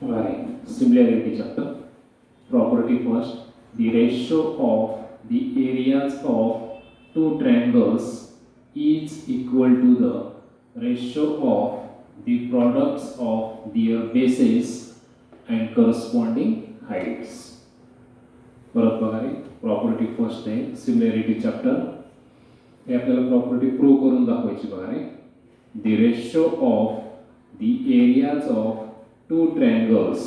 Right. Similarity chapter. Property first. The ratio of the areas of two triangles is equal to the ratio of the products of their bases and corresponding heights. परत बघा रे property first आहे similarity chapter हे आपल्याला property prove करून दाखवायची बघा रे the ratio of the areas of two triangles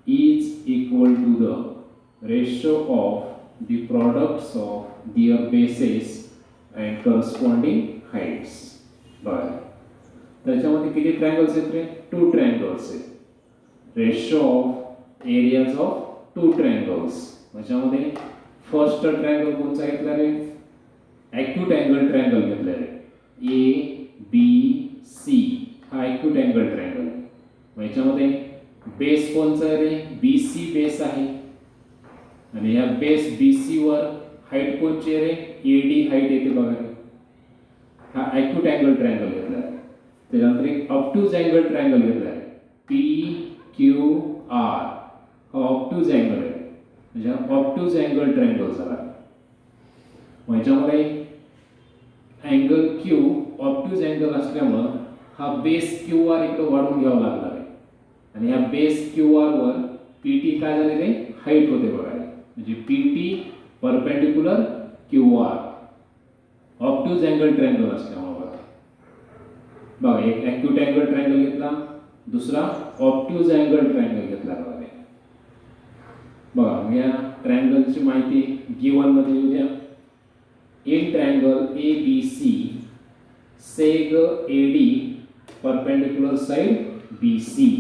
is equal to the ratio of the products of their bases and corresponding heights. बघा त्याच्यामध्ये किती ट्रायंगल्स आहेत रे टू ट्रायंगल्स आहेत ratio of areas of two triangles त्याच्यामध्ये first triangle कोणता घेतला रे acute angle triangle घेतला रे ए B C हा ॲक्यूट अँगल ट्रायंगल आहे याच्यामध्ये बेस कोणचा आहे रे बी सी बेस आहे आणि या बेस बी सी वर हाईट कोणची आहे रे ए डी हाईट येते बघा रे हा ॲक्यूट अँगल ट्रायंगल घेतला आहे त्याच्यानंतर एक ऑब्ट्यूज अँगल ट्रायंगल घेतला आहे पी क्यू आर हा ऑब्ट्यूज अँगल आहे म्हणजे ऑब्ट्यूज अँगल ट्रायंगल झाला याच्यामध्ये अँगल क्यू ऑब्ट्यूज अँगल असल्यामुळं हा बेस क्यू आर इकडे वाढून घ्यावा लागणार आहे आणि ह्या बेस क्यू आर वर पी टी काय झाले रे हाईट होते बघा म्हणजे P T perpendicular Q R obtuse angle triangle असल्यामुळे बघा एक ॲक्यूट अँगल ट्रायंगल घेतला दुसरा ऑब्ट्यूज अँगल ट्रायंगल घेतला बघा या ट्रायंगलची माहिती गिवन मध्ये येऊ द्या in triangle A B C seg A D perpendicular side B C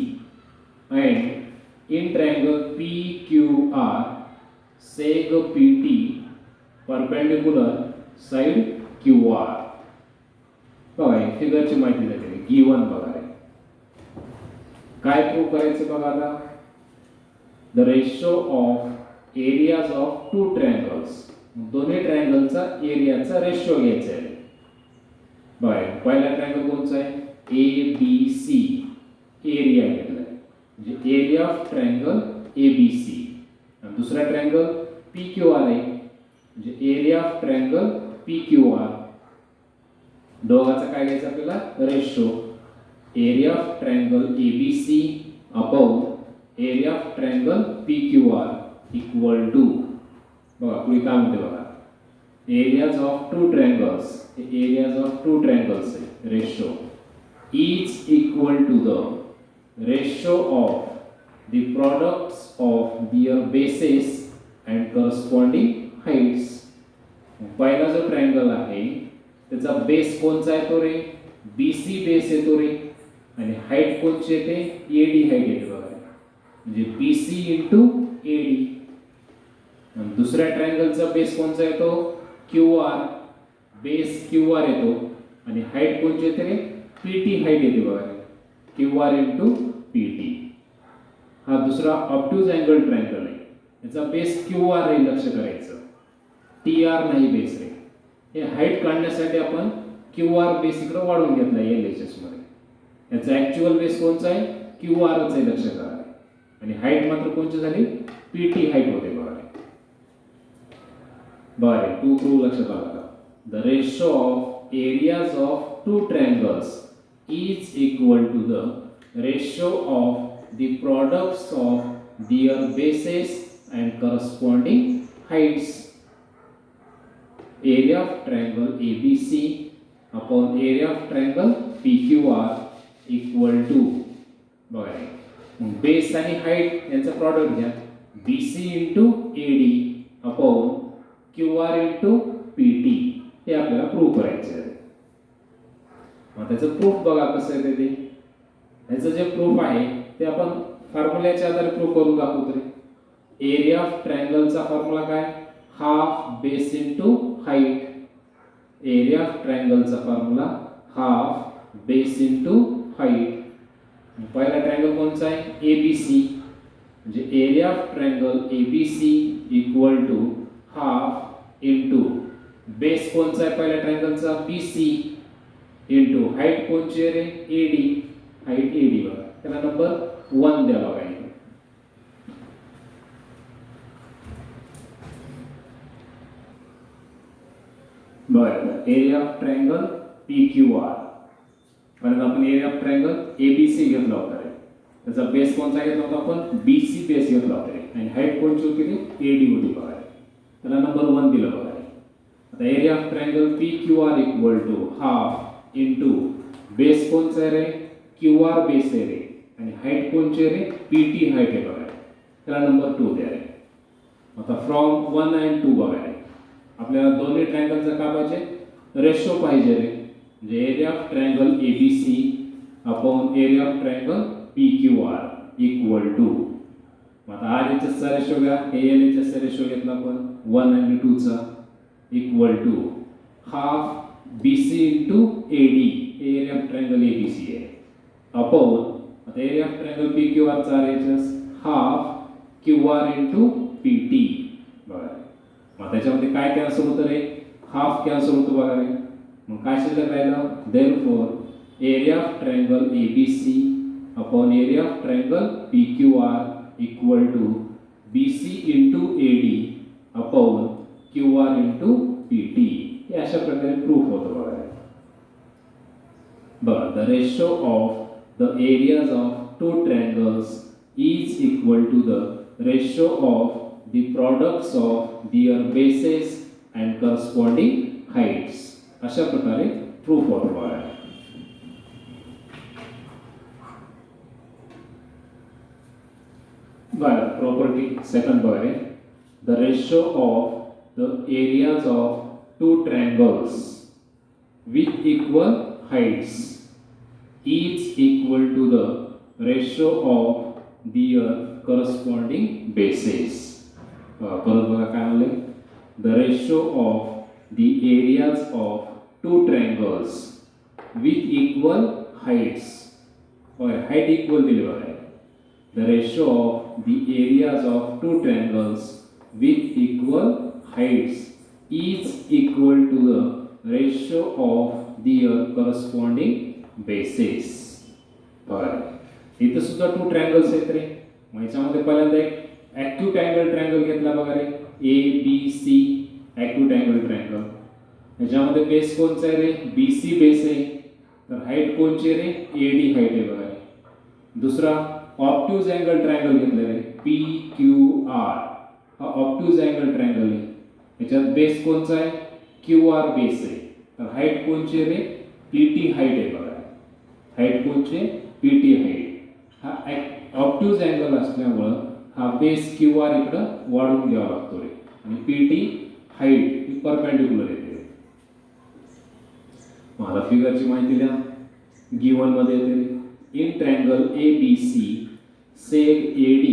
and in triangle PQR seg PT perpendicular side QR बघा फिगरची माहिती दिली गिवन बघा काय प्रूव्ह करायचं बघा आता the ratio of areas of two triangles दोन्ही ट्रायंगलचा एरियाचा रेशो घ्यायचा आहे बघा पहिला ट्रायंगल कोणता आहे ए बी सी एरिया घेतला म्हणजे area of triangle A B C आणि दुसरा ट्रायंगल पी क्यू आर आहे म्हणजे area of triangle P Q R दोघांचा काय घ्यायचा आपल्याला ratio area of triangle A B C upon area of triangle P Q R equal to बघा पुढे काय म्हणते बघा areas of two triangles areas of two triangles ratio is equal to the ratio of the products of their bases and corresponding heights. पहिला जो triangle आहे त्याचा base कोणचा येतो रे BC बेस येतो रे आणि हाईट कोणची येते AD हाईट येते बघा म्हणजे BC into AD आणि दुसऱ्या ट्रायंगलचा बेस कोणचा येतो QR बेस QR येतो आणि हाईट कोणची येते रे PT हाईट येते बघा QR into PT हा दुसरा ऑब्ट्यूज अँगल ट्रायंगल आहे याचा बेस QR आहे लक्ष करायचं TR नाही बेस रे हे हाईट काढण्यासाठी आपण QR बेस इकडे वाढवून घेतला LHS मध्ये याचा ऍक्च्युअल बेस कोणचा आहे QR च आहे लक्ष करा आणि हाईट मात्र कोणची झाली PT हाईट होते बघा बरं टू प्रूव्ह लक्षात आला the ratio of areas of two triangles is equal to the ratio of the products of their bases and corresponding heights. Area of triangle ABC upon area of triangle PQR equal to बघा base आणि height यांचा product घ्या BC into AD upon QR into PT हे आपल्याला prove करायचे आहे मग त्याचं प्रूफ बघा कसं आहे ते ह्याचं जे प्रूफ आहे ते आपण फॉर्म्युल्याच्या आधारे प्रूफ करून दाखवतो रे एरिया ऑफ ट्रायंगलचा फॉर्म्युला काय half base into height area of ट्रायंगलचा formula half base into height पहिला ट्रायंगल कोणचा आहे ABC म्हणजे area of triangle ABC equal to half into base कोणचा आहे पहिल्या ट्रायंगलचा BC इनटू हाईट कोणची आहे रे AD हाईट AD बघा त्याला नंबर 1 द्या बघा इथे. बरं, एरिया ऑफ ट्रायंगल PQR. परत आपण एरिया ऑफ ट्रायंगल ABC घेतला होता रे. त्याचा बेस कोणता घेतला होता आपण? BC बेस घेतला होता रे. आणि हाईट कोणची होती रे? AD होती बघा. त्याला नंबर 1 दिलं बघा. आता area of triangle PQR equal to half into base कोणचा आहे रे? QR बेस आहे रे. आणि हाईट कोणची आहे रे? PT हाईट आहे बघा. त्याला नंबर 2 द्या रे. आता फ्रॉम 1 and 2 बघा रे. आपल्याला दोन्ही ट्रायंगलचा काय पाहिजे? रेशो पाहिजे रे. म्हणजे area of triangle ABC upon area of triangle PQR equal to, आता RHS चा रेशो घ्या, LHS चा रेशो घेतला आपण 1 and 2 चा equal to half BC into AD, area of triangle ABC आहे, अपॉन आता एरिया ऑफ ट्रायंगल PQR चा RHS half QR into PT. बघा मग त्याच्यामध्ये काय कॅन्सल होतं रे? हाफ कॅन्सल होतो बघा रे. मग काय शिल्लक राहिलं? Therefore area of triangle ABC upon area of triangle PQR equal to BC into AD upon QR into PT. हे अशा प्रकारे प्रूफ होतं बघा. But the ratio of the areas of two triangles is equal to the ratio of the products of their bases and corresponding heights. अशा प्रकारे proof होतं बघा. बरं, प्रॉपर्टी सेकंड बघा. The ratio of the areas of two triangles with equal heights is equal to the ratio of their corresponding bases. परत बघा काय म्हणले? The ratio of the areas of two triangles with equal heights. height equal दिले बघा. The ratio of the areas of two triangles with equal heights is equal to the ratio of their corresponding bases. इथे सुद्धा two triangles आहेत रे. मग याच्यामध्ये पहिल्यांदा एक acute angle triangle घेतला बघा रे. ABC acute angle triangle. याच्यामध्ये बेस कोणचा आहे रे? BC बेस आहे. तर हाईट कोणची रे? AD हाईट आहे बघा. दुसरा ऑब्ट्यूज अँगल ट्रायंगल घेतलं रे. PQR हा ऑब्ट्यूज अँगल ट्रायंगल आहे. याच्यात बेस कोणचा आहे? QR बेस आहे. तर हाईट कोणची रे? PT हाईट आहे बघा. हाईट कोणची? PT height. हा ऑब्ट्यूज अँगल असल्यामुळं हा बेस QR इकडं वाढवून घ्यावा लागतो रे. आणि PT हाईट ही परपेंडिक्युलर येते. मला फिगरची माहिती द्या. गिवन मध्ये येते in triangle ABC seg AD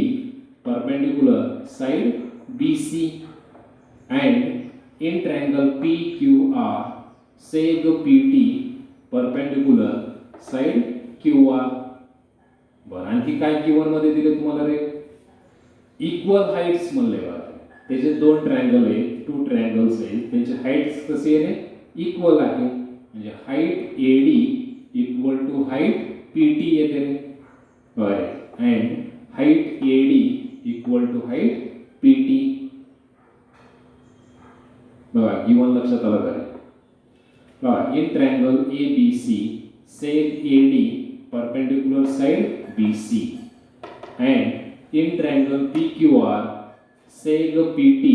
perpendicular side BC and in triangle PQR seg PT perpendicular side QR. बरं, आणखी काय गिवन मध्ये दिले तुम्हाला रे? इक्वल हाईट्स म्हणले बघा. त्याचे दोन ट्रायंगल आहेत, टू ट्रायंगल्स आहेत, त्यांचे हाईट्स कसे आहे रे? इक्वल आहे. म्हणजे height AD equal to height PT येते रे. बरं, and height AD equal to height PT. बघा गिवन लक्षात आलं का? बघा in triangle ABC seg AD perpendicular side BC and in triangle PQR seg PT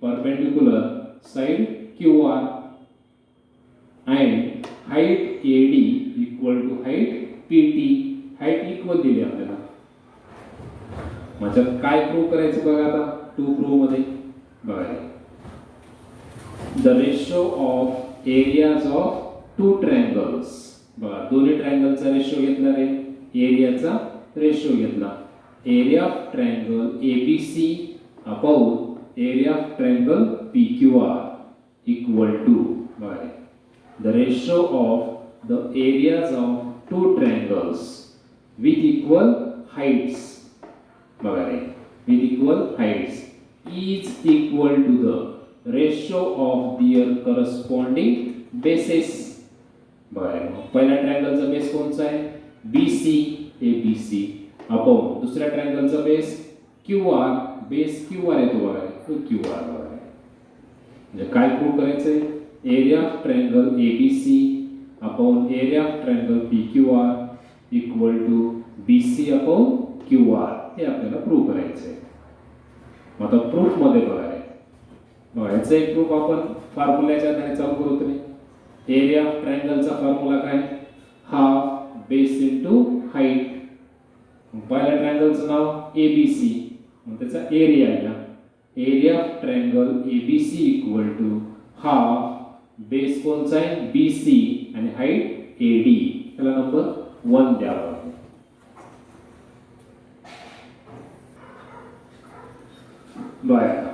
perpendicular side QR and height AD equal to height PT. height equal दिली आपल्याला. म्हणजे काय prove करायचं बघा आता टू प्रूव्ह मध्ये. बघा the ratio of areas of two triangles. बघा दोन्ही ट्रायंगलचा रेशो घेतला रे. एरियाचा रेशो घेतला. Area of triangle ABC upon area of triangle PQR equal to बघा the ratio of the areas of two triangles with equal heights. बघा रे with equal heights is equal to the ratio of their corresponding bases. बघा पहिल्या ट्रायंगलचा base कोणचा आहे? BC ABC upon दुसऱ्या ट्रायंगलचा base QR, base QR येतो बघा, तो QR बघा. म्हणजे काय प्रूव्ह करायचंय, area of triangle ABC upon area of triangle PQR equal to BC upon QR हे आपल्याला प्रूव्ह करायचंय. मग आता प्रूफ मध्ये बघा, याचा एक प्रूफ आपण फॉर्म्युल्याच्या आधारे चालू करू. तरी एरिया ऑफ ट्रायंगलचा फॉर्म्युला काय, हाफ बेस इनटू हाईट. पहिल्या ट्रायंगलचं नाव ABC, मग त्याचा एरिया घ्या. Area of triangle ABC equal to half base कोणचा आहे BC आणि हाईट AD. त्याला नंबर 1 द्यावा. बघा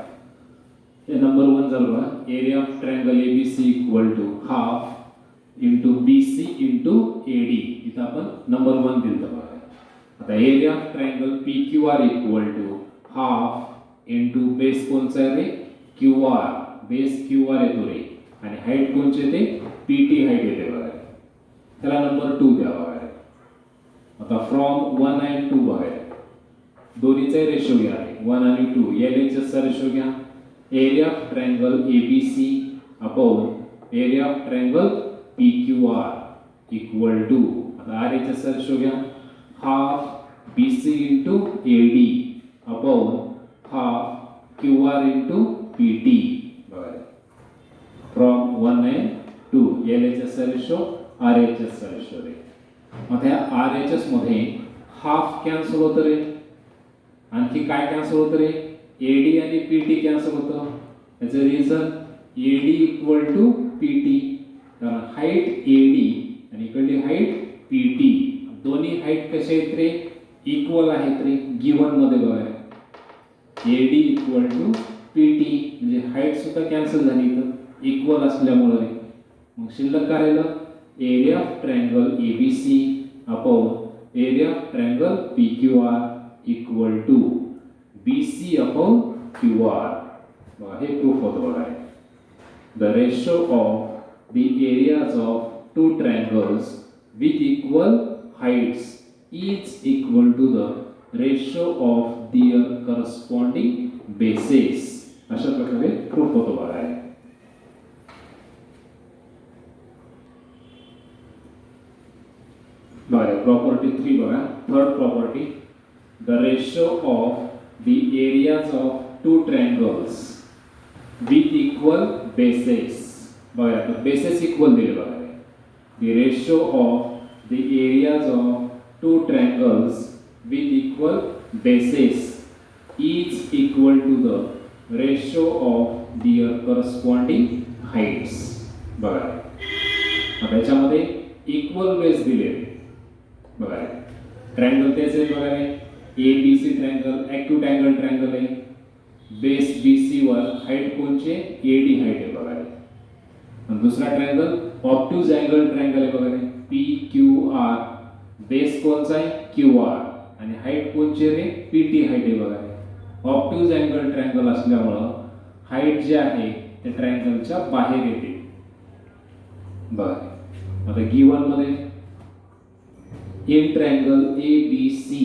हे नंबर 1 झालं बघा. Area of triangle ABC equal to half into BC into AD. इथं आपण नंबर 1 दिलं बघा. आता area of triangle PQR equal to half into base कोणचा आहे रे QR, बेस QR येतो रे, आणि हाईट कोणची येते PT हाईट येते बघा. त्याला नंबर 2 द्यावा बघा. आता फ्रॉम 1 आणि 2 बघा, दोन्हीचा रेशो घ्या 1 आणि 2. LHS रेशो घ्या. Area of triangle ABC upon area of triangle PQR equal to, आता RHS रेशो घ्या, half BC into AD upon half QR into PT बघा. From 1 and 2 LHS ratio RHS ratio रे. मग ह्या RHS मध्ये half cancel होतं रे, आणखी काय कॅन्सल होतं रे, AD आणि PT कॅन्सल होतं. याचं reason AD equal to PT, कारण हाईट AD आणि इकडली हाईट PT, दोन्ही हाईट कसे आहेत रे इक्वल आहेत रे. गिवन मध्ये बघा AD इक्वल टू PT, म्हणजे हाईट सुद्धा कॅन्सल झाली इथं इक्वल असल्यामुळे. मग शिल्लक काय राहिलं, area of triangle ABC upon area of triangle PQR equal to BC upon QR. हे प्रूफ होतं बघा. The ratio of the areas of two triangles with equal heights is equal to the ratio of their corresponding bases. अशा प्रकारे proof होतो बघा. Property 3 बघा, third property, the ratio of the areas of two triangles with equal bases. बघा तर bases equal दिले बघा. The ratio of the areas of two triangles with equal bases is equal to the ratio of their corresponding heights. बघा आता याच्यामध्ये equal base दिले बघा. Triangle तेच आहे बघा, ABC triangle active angle triangle आहे. बेस BC वर हाईट कोणची AD हाईट आहे बघा. आणि दुसरा ट्रायंगल ऑब्ट्यूज अँगल ट्रायंगल आहे बघा, PQR, बेस कोणचा आहे QR आणि हाईट कोणची रे PT हाईट आहे बघा. ऑब्ट्यूज अँगल ट्रायंगल असल्यामुळं हाईट जे आहे त्या ट्रायंगलच्या बाहेर येते बघा. आता गिवन मध्ये इन ट्रायंगल ABC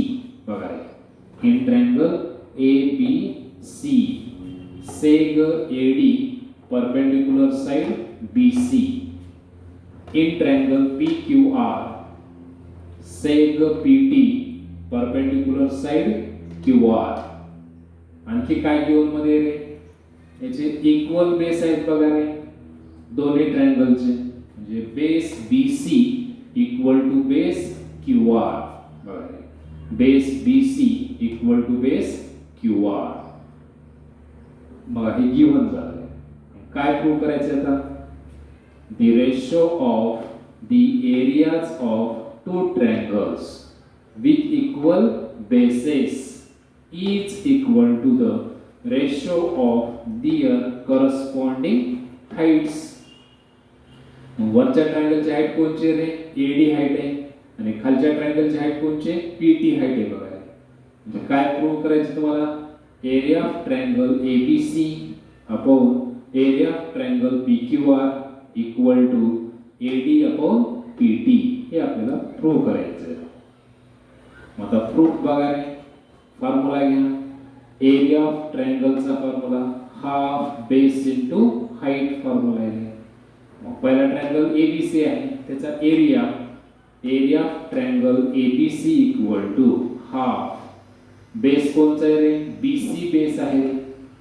बघा, in triangle ABC सेग AD perpendicular side BC. In triangle PQR सेग PT perpendicular side QR. आणखी काय गिवन मध्ये रे, याचे इक्वल बेस आहेत बघा रे दोन्ही ट्रायंगलचे, म्हणजे base BC equal to base QR बघा. Base BC equal to base QR बघा. हे गिवन झालं. काय प्रूव्ह करायचं आता, the ratio of the areas of two triangles with equal bases is equal to the ratio of their corresponding heights. वरच्या ट्रायंगलची height कोणची रे AD height आहे आणि खालच्या ट्रायंगलची हाईट कोणची PT हाईट आहे बघा. म्हणजे काय प्रूव्ह करायचं तुम्हाला, area of triangle ABC upon area of triangle PQR equal to AD upon PT हे आपल्याला प्रूव्ह करायचं आहे. मग आता प्रूफ बघा रे, फॉर्म्युला घ्या. एरिया ऑफ ट्रायंगलचा formula half base into height formula आहे. मग पहिला ट्रायंगल एबीसी आहे, त्याचा area of triangle ABC equal to half base कोणचा आहे रे, बीसी बेस आहे,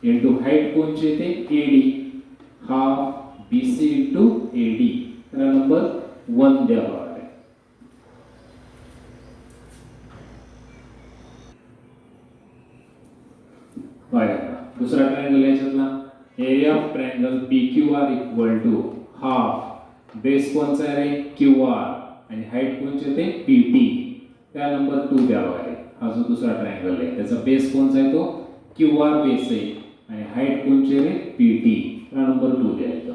इंटू हाईट कोणची येते, AD, half BC into AD. त्याला नंबर 1 द्यावा आहे. दुसरा ट्रायंगल याच्यातला area of triangle PQR equal to half base कोणचा आहे रे, QR, आणि हाईट कोणची येते, PT. त्या नंबर 2 द्यावा आहे. हा जो दुसरा ट्रायंगल आहे त्याचा बेस कोणचा आहे, तो QR बेस आहे, आणि हाईट कोणची आहे रे, PT. त्या नंबर 2 द्यायचा.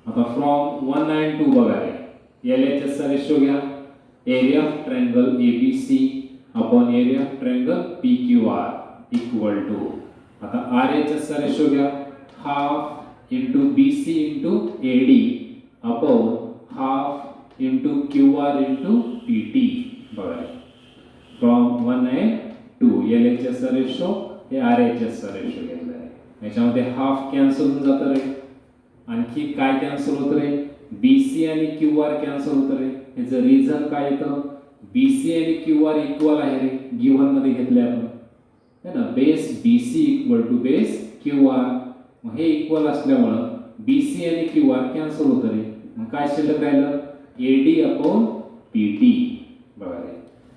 आता फ्रॉम 1 and 2 बघा रे, LHS चा रेशो घ्या. Area of triangle ABC upon area of triangle PQR equal to, आता RHS चा रेशो घ्या, half into BC into AD upon half into QR into PT. बघा फ्रॉम 1 and 2 LHS चा ratio हे RHS चा ratio घेतला आहे. याच्यामध्ये हाफ कॅन्सल होऊन जातं रे, आणखी काय कॅन्सल होतं रे, BC आणि QR कॅन्सल होतं रे. याचं रिझन काय येतं, BC आणि QR इक्वल आहे रे, गिव्हन मध्ये घेतले आपण है ना. Base BC equal to base QR. मग हे इक्वल असल्यामुळं BC आणि QR कॅन्सल होतं रे. मग काय शिल्लक राहिलं, AD अपॉन PT. बघा रे,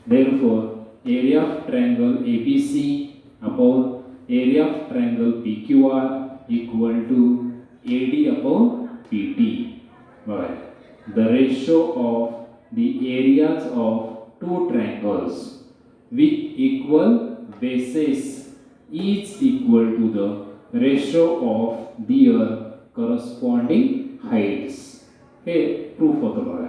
therefore area of triangle ABC upon area of triangle PQR equal to AD upon PT. बघा, the ratio of the areas of two triangles with equal bases is equal to the ratio of their corresponding heights. हे proof होतं बघा.